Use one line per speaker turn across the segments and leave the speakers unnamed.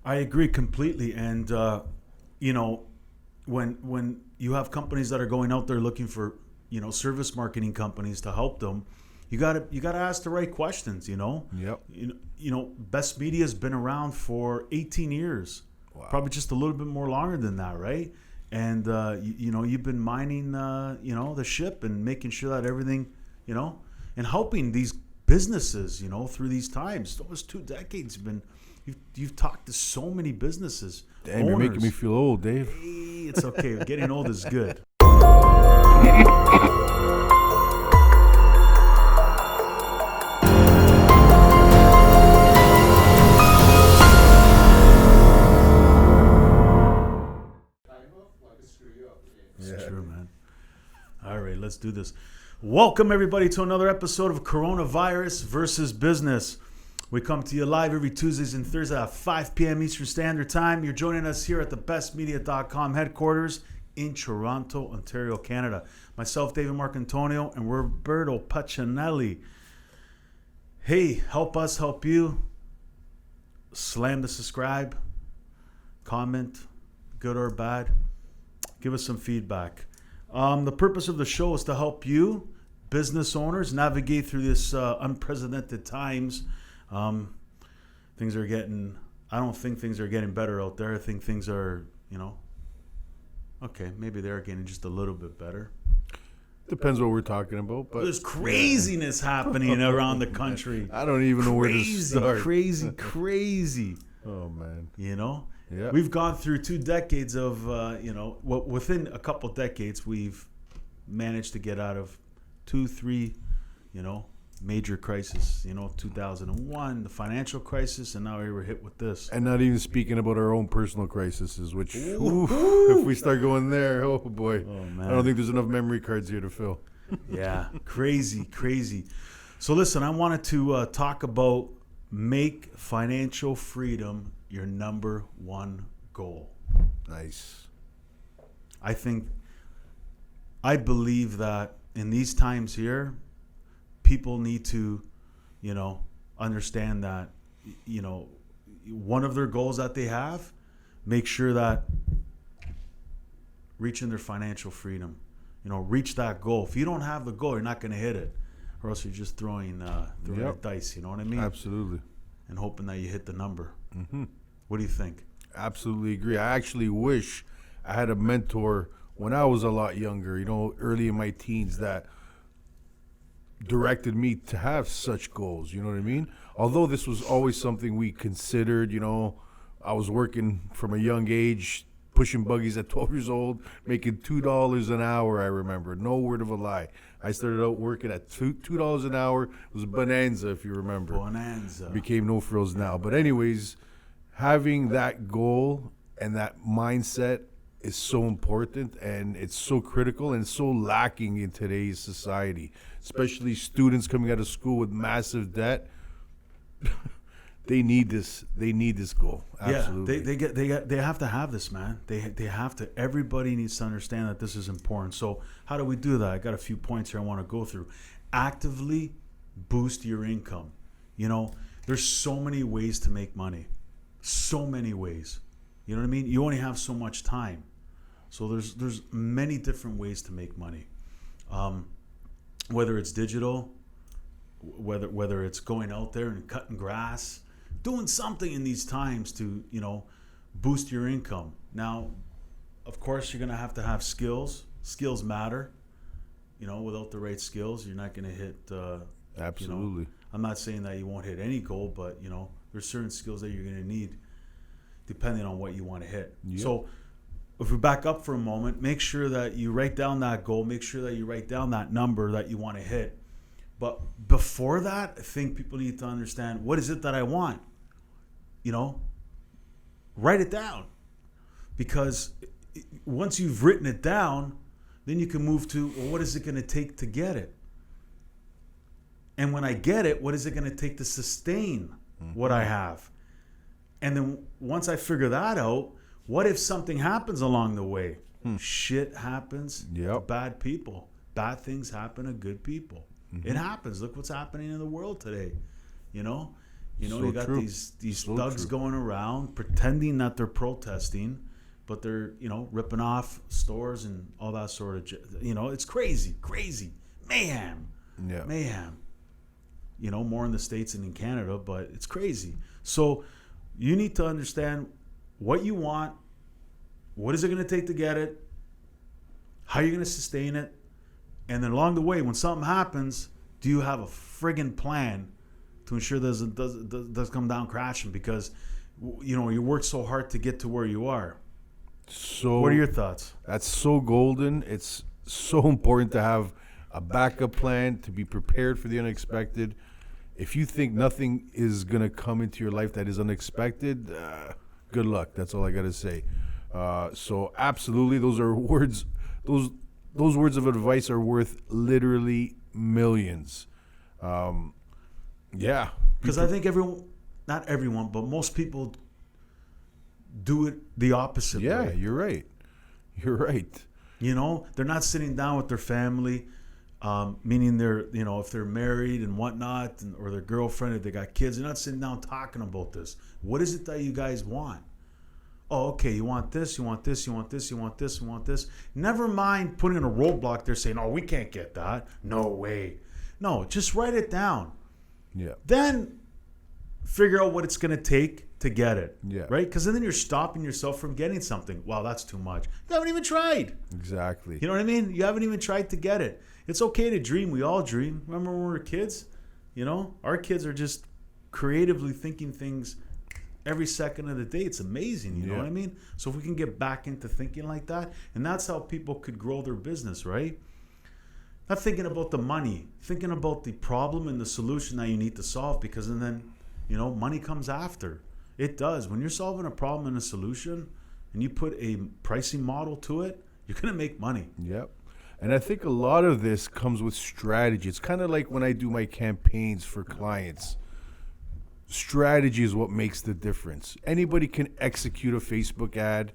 I agree completely. And, you know, when you have companies that are going out there looking for, service marketing companies to help them, you gotta ask the right questions,
Yep.
Best Media has been around for 18 years.
Wow.
Probably just a little bit more longer than that, right? And, you've been mining, the ship and making sure that everything, and helping these businesses, through these times. Almost 2 decades you've talked to so many businesses.
Damn, you're making me feel old, Dave.
Hey, it's okay. Getting old is good. It's true, man. All right, let's do this. Welcome, everybody, to another episode of Coronavirus versus Business. We come to you live every Tuesdays and Thursdays at 5 p.m. Eastern Standard Time. You're joining us here at the bestmedia.com headquarters in Toronto, Ontario, Canada. Myself, David Marcantonio, and Roberto Pacinelli. Hey, help us help you. Slam the subscribe, comment, good or bad. Give us some feedback. The purpose of the show is to help you, business owners, navigate through this unprecedented times. I don't think things are getting better out there. I think things are, okay, maybe they're getting just a little bit better.
Depends what we're talking about. But
there's craziness happening around the country.
I don't even know where to start.
Crazy.
Oh, man.
Yeah. We've gone through 2 decades of, within a couple decades, we've managed to get out of 2, 3, major crises. 2001, the financial crisis, and now we were hit with this.
And not even speaking about our own personal crises, which, if we start going there, oh boy.
Oh, man.
I don't think there's enough memory cards here to fill.
Yeah, crazy. So listen, I wanted to talk about make financial freedom your number one goal.
Nice.
I believe that in these times here, people need to, understand that, one of their goals that they have, make sure that reaching their financial freedom, reach that goal. If you don't have the goal, you're not going to hit it, or else you're just throwing dice. You know what I mean?
Absolutely.
And hoping that you hit the number.
Mm-hmm.
What do you think?
Absolutely agree. I actually wish I had a mentor when I was a lot younger, early in my teens, that directed me to have such goals. You know what I mean? Although this was always something we considered, I was working from a young age, pushing buggies at 12 years old, making $2 an hour, I remember. No word of a lie. I started out working at $2 an hour. It was a bonanza, if you remember.
Bonanza.
Became no frills now. But anyways, having that goal and that mindset is so important, and it's so critical and so lacking in today's society, especially students coming out of school with massive debt. They need this. They need this goal. Absolutely.
Yeah, they have to have this, man. They have to. Everybody needs to understand that this is important. So how do we do that? I got a few points here I want to go through. Actively boost your income. There's so many ways to make money. So many ways. You know what I mean? You only have so much time. So there's many different ways to make money. Whether it's digital, whether it's going out there and cutting grass, doing something in these times to, boost your income. Now, of course, you're going to have skills. Skills matter. Without the right skills, you're not going to hit.
Absolutely.
I'm not saying that you won't hit any goal, but, there's certain skills that you're going to need depending on what you want to hit.
Yep.
So if we back up for a moment, make sure that you write down that goal. Make sure that you write down that number that you want to hit. But before that, I think people need to understand, what is it that I want? Write it down. Because once you've written it down, then you can move to, well, what is it going to take to get it? And when I get it, what is it going to take to sustain what I have? And then once I figure that out, what if something happens along the way? Shit happens to bad people. Bad things happen to good people. It happens. Look what's happening in the world today. You know,
So
you got
true.
these
So
thugs
true.
going around pretending that they're protesting, but they're, you know, ripping off stores and all that sort of, you know, it's crazy, crazy. Mayhem.
Yeah.
Mayhem. You know, more in the States than in Canada, but it's crazy. So you need to understand what you want, what is it going to take to get it, how you're going to sustain it, and then along the way, when something happens, do you have a friggin' plan to ensure that doesn't come down crashing? Because, you know, you work so hard to get to where you are.
So
What are your thoughts?
that's so golden. It's so important to have a backup plan, to be prepared for the unexpected. If you think nothing is going to come into your life that is unexpected, good luck. That's all I got to say. So absolutely, those are words. Those words of advice are worth literally millions. Yeah.
Because I think not everyone, but most people do it the opposite
Yeah,
way.
you're right. You're right.
You know, they're not sitting down with their family, meaning they're, you know, if they're married and whatnot, or their girlfriend, if they got kids, they're not sitting down talking about this. What is it that you guys want? Oh, okay, you want this, you want this, you want this, you want this, you want this. Never mind putting a roadblock there saying, oh, we can't get that. No way. No, just write it down.
Yeah.
Then figure out what it's going to take to get it.
Yeah.
Right? Because then you're stopping yourself from getting something. Wow, that's too much. You haven't even tried.
Exactly.
You know what I mean? You haven't even tried to get it. It's okay to dream. We all dream. Remember when we were kids? You know, our kids are just creatively thinking things every second of the day. It's amazing. You know
Yeah.
what I mean? So if we can get back into thinking like that, and that's how people could grow their business, right? Not thinking about the money, thinking about the problem and the solution that you need to solve, because and then, you know, money comes after. It does. When you're solving a problem and a solution and you put a pricing model to it, you're going to make money.
Yep. And I think a lot of this comes with strategy. It's kind of like when I do my campaigns for clients. Strategy is what makes the difference. Anybody can execute a Facebook ad.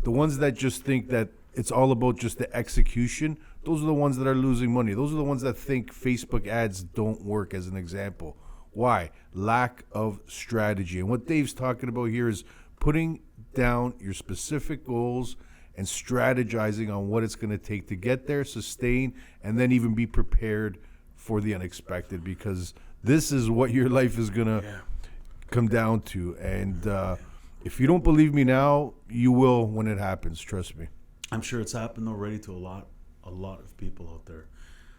The ones that just think that it's all about just the execution, those are the ones that are losing money. Those are the ones that think Facebook ads don't work, as an example. Why? Lack of strategy. And what Dave's talking about here is putting down your specific goals and strategizing on what it's going to take to get there, sustain, and then even be prepared for the unexpected, because this is what your life is going to come down to. And if you don't believe me now, you will when it happens. Trust me.
I'm sure it's happened already to a lot of people out there.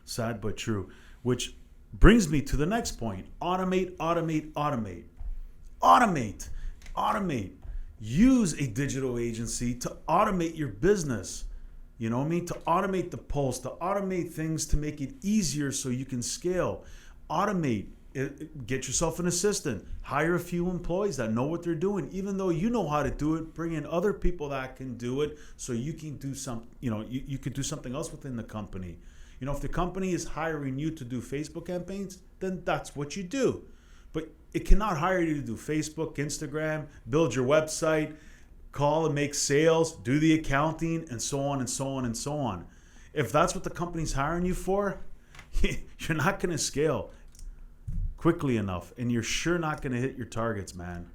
Sad but true. Which brings me to the next point. Automate, automate, automate. Automate, automate. Use a digital agency to automate your business. You know what I mean? To automate the post, to automate things to make it easier so you can scale. Automate. Get yourself an assistant. Hire a few employees that know what they're doing. Even though you know how to do it, bring in other people that can do it so you can do you could do something else within the company. You know, if the company is hiring you to do Facebook campaigns, then that's what you do. But it cannot hire you to do Facebook, Instagram, build your website, call and make sales, do the accounting, and so on and so on and so on. If that's what the company's hiring you for, you're not going to scale quickly enough, and you're sure not going to hit your targets, man.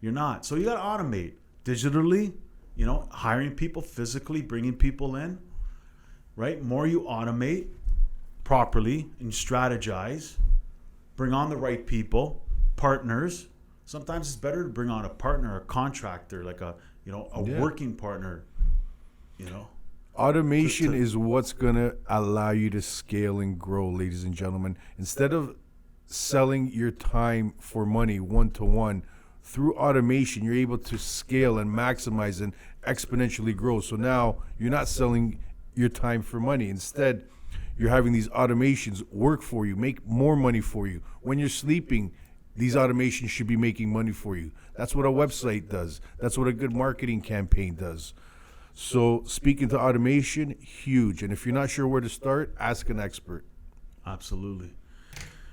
You're not. So you got to automate digitally, you know, hiring people, physically bringing people in, right? More you automate properly and strategize, bring on the right people, partners. Sometimes it's better to bring on a partner, a contractor, like a working partner, you know.
Automation is what's going to allow you to scale and grow, ladies and gentlemen. Instead of selling your time for money one-to-one, through automation, you're able to scale and maximize and exponentially grow. So now you're not selling your time for money. Instead, you're having these automations work for you, make more money for you. When you're sleeping, these automations should be making money for you. That's what a website does. That's what a good marketing campaign does. So speaking to automation, huge. And if you're not sure where to start, ask an expert.
Absolutely.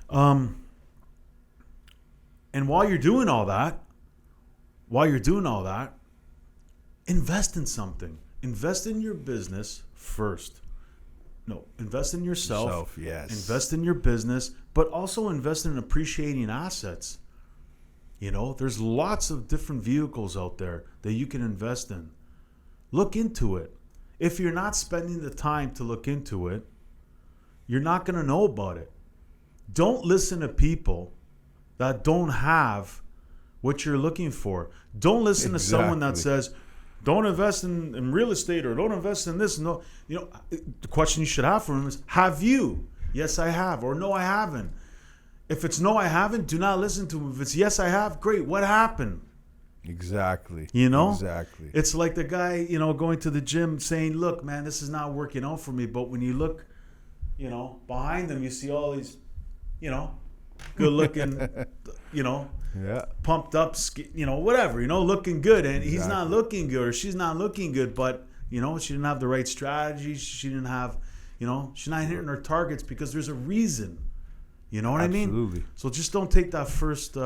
And while you're doing all that, invest in something. Invest in your business first. No, invest in yourself.
Yes.
Invest in your business, but also invest in appreciating assets. You know, there's lots of different vehicles out there that you can invest in. Look into it. If you're not spending the time to look into it, you're not going to know about it. Don't listen to people that don't have what you're looking for. Don't listen to someone that says, don't invest in real estate or don't invest in this. No, you know, the question you should have for them is, have you? Yes, I have. Or no, I haven't. If it's no, I haven't, do not listen to them. If it's yes, I have, great. What happened?
Exactly.
You know?
Exactly.
It's like the guy, you know, going to the gym saying, look, man, this is not working out for me. But when you look, you know, behind them, you see all these, you know, good looking, you know, pumped up, you know, whatever, you know, looking good. And he's not looking good or she's not looking good. But, you know, she didn't have the right strategy. She didn't have, you know, she's not hitting her targets because there's a reason. You know what I mean?
Absolutely.
So just don't take that first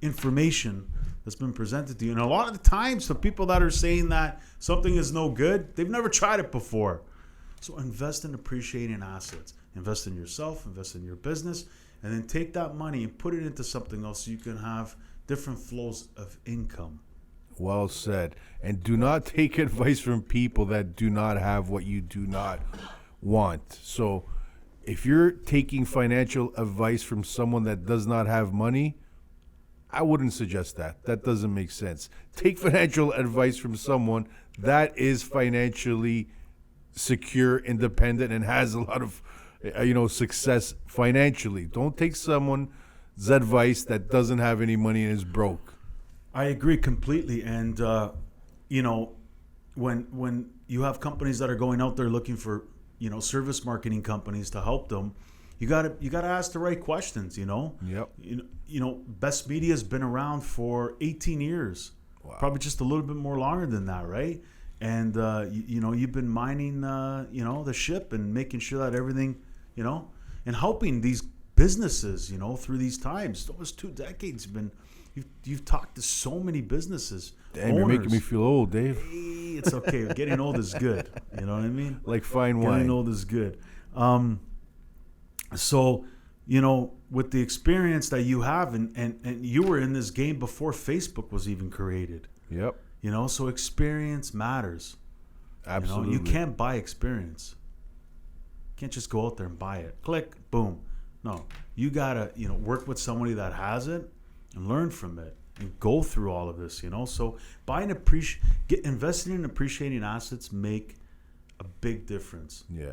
information that's been presented to you. And a lot of the times, the people that are saying that something is no good, they've never tried it before. So invest in appreciating assets. Invest in yourself, invest in your business, and then take that money and put it into something else so you can have different flows of income.
Well said. And do not take advice from people that do not have what you do not want. So if you're taking financial advice from someone that does not have money, I wouldn't suggest that. That doesn't make sense. Take financial advice from someone that is financially secure, independent, and has a lot of, success financially. Don't take someone's advice that doesn't have any money and is broke.
I agree completely. And, when you have companies that are going out there looking for, service marketing companies to help them, you gotta ask the right questions.
Yep.
Best Media has been around for 18 years.
Wow.
Probably just a little bit more longer than that, right? And you've been mining the ship and making sure that everything, and helping these businesses, through these times. Those 2 decades have been. You've talked to so many businesses.
Damn, you're making me feel old, Dave.
Hey, it's okay. Getting old is good. You know what I mean?
Like fine wine.
Getting old is good. So, with the experience that you have, and you were in this game before Facebook was even created.
Yep.
So experience matters.
Absolutely.
You can't buy experience. You can't just go out there and buy it. Click, boom. No, you gotta, work with somebody that has it and learn from it and go through all of this, So investing in appreciating assets make a big difference.
Yeah.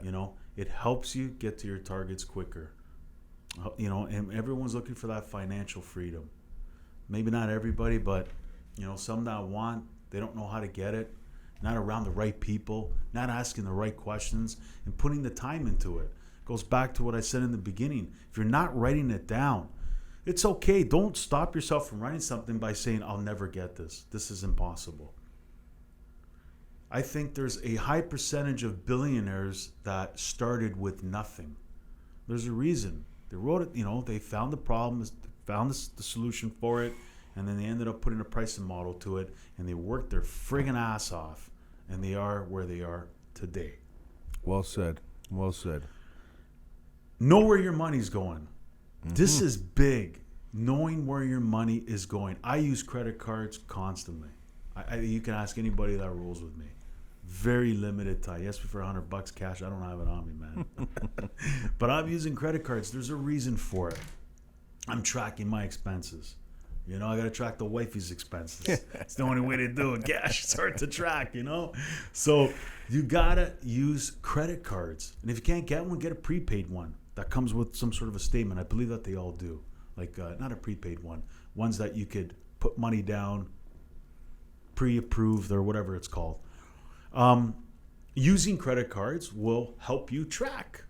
It helps you get to your targets quicker. And everyone's looking for that financial freedom. Maybe not everybody, but some that want, they don't know how to get it, not around the right people, not asking the right questions, and putting the time into it. Goes back to what I said in the beginning. If you're not writing it down, it's okay. Don't stop yourself from writing something by saying, I'll never get this. This is impossible. I think there's a high percentage of billionaires that started with nothing. There's a reason. They wrote it, they found the problem, found the solution for it, and then they ended up putting a pricing model to it, and they worked their friggin' ass off, and they are where they are today.
Well said. Well said.
Know where your money's going. Mm-hmm. This is big. Knowing where your money is going. I use credit cards constantly. You can ask anybody that rolls with me. Very limited time. You ask me for $100 cash. I don't have it on me, man. But I'm using credit cards. There's a reason for it. I'm tracking my expenses. I got to track the wifey's expenses. It's the only way to do it. Cash is hard to track, So you got to use credit cards. And if you can't get one, get a prepaid one that comes with some sort of a statement. I believe that they all do. Like, not a prepaid one. Ones that you could put money down, pre-approved or whatever it's called. Using credit cards will help you track.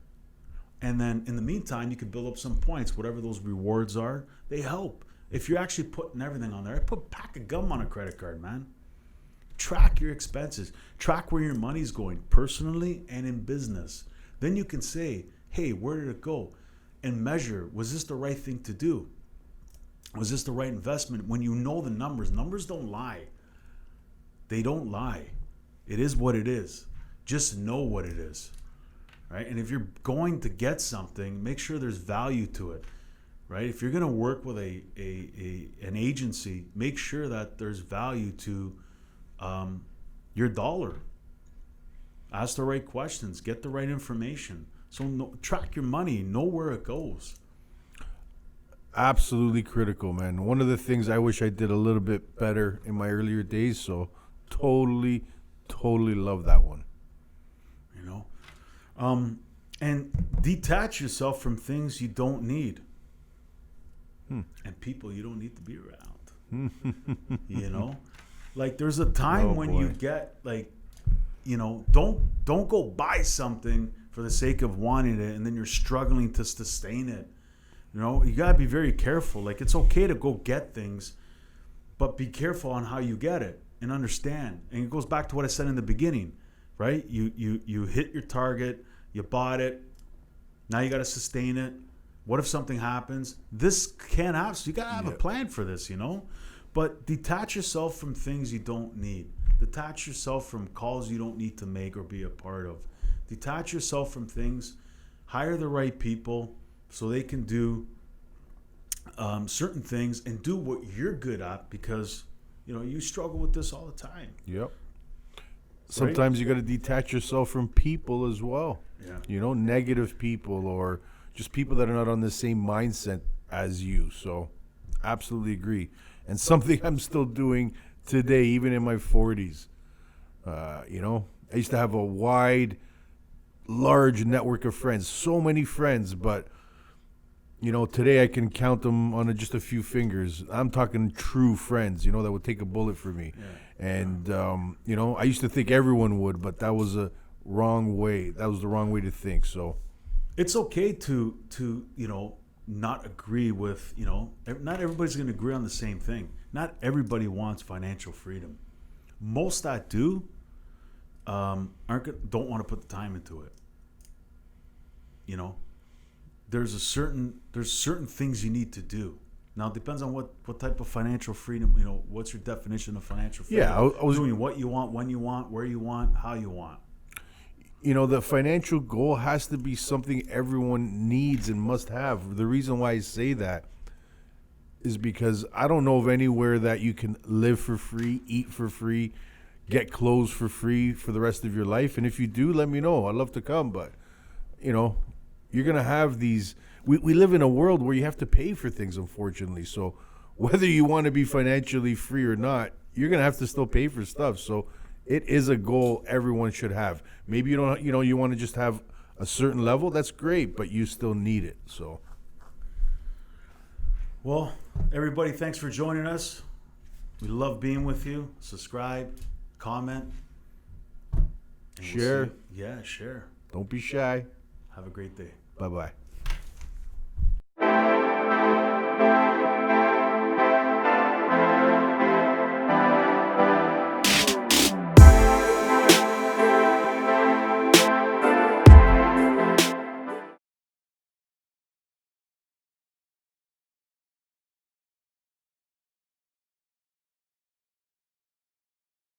And then in the meantime, you can build up some points. Whatever those rewards are, they help. If you're actually putting everything on there, I put a pack of gum on a credit card, man. Track your expenses. Track where your money's going, personally and in business. Then you can say, hey, where did it go? And measure, was this the right thing to do? Was this the right investment? When you know the numbers don't lie. They don't lie. It is what it is. Just know what it is. Right? And if you're going to get something, make sure there's value to it. right? If you're going to work with an agency, make sure that there's value to your dollar. Ask the right questions. Get the right information. So track your money. Know where it goes.
Absolutely critical, man. One of the things I wish I did a little bit better in my earlier days. So totally love that one.
You know, and detach yourself from things you don't need and people you don't need to be around. You know, like there's a time when you get like, you know, don't go buy something for the sake of wanting it and then you're struggling to sustain it. You know, you gotta be very careful. Like it's okay to go get things, but be careful on how you get it and understand. And it goes back to what I said in the beginning, right? You hit your target, you bought it, now you gotta sustain it. What if something happens? This can't happen. So you gotta have a plan for this, you know? But detach yourself from things you don't need. Detach yourself from calls you don't need to make or be a part of. Detach yourself from things. Hire the right people so they can do certain things and do what you're good at, because you know you struggle with this all the time.
Yep. Sometimes you got to detach yourself from people as well.
Yeah.
You know, negative people or just people that are not on the same mindset as you. So, absolutely agree. And something I'm still doing today, even in my 40s. You know, I used to have a large network of friends, so many friends, but you know, today I can count them on just a few fingers. I'm talking true friends, you know, that would take a bullet for me. Yeah. And, you know, I used to think everyone would, but that was a wrong way. That was the wrong way to think. So
it's okay to you know, not agree with, you know, not everybody's going to agree on the same thing. Not everybody wants financial freedom. Most that do don't want to put the time into it. You know, there's certain things you need to do. Now it depends on what type of financial freedom, you know, what's your definition of financial freedom?
Yeah, I was
doing what you want, when you want, where you want, how you want.
You know, the financial goal has to be something everyone needs and must have. The reason why I say that is because I don't know of anywhere that you can live for free, eat for free, get clothes for free for the rest of your life. And if you do, let me know. I'd love to come. But, you know, you're going to have these. We live in a world where you have to pay for things, unfortunately. So whether you want to be financially free or not, you're going to have to still pay for stuff. So it is a goal everyone should have. Maybe you don't, you know, you want to just have a certain level. That's great, but you still need it. So,
well, everybody, thanks for joining us. We love being with you. Subscribe, comment,
share.
Yeah, share.
Don't be shy.
Have a great day.
Bye-bye.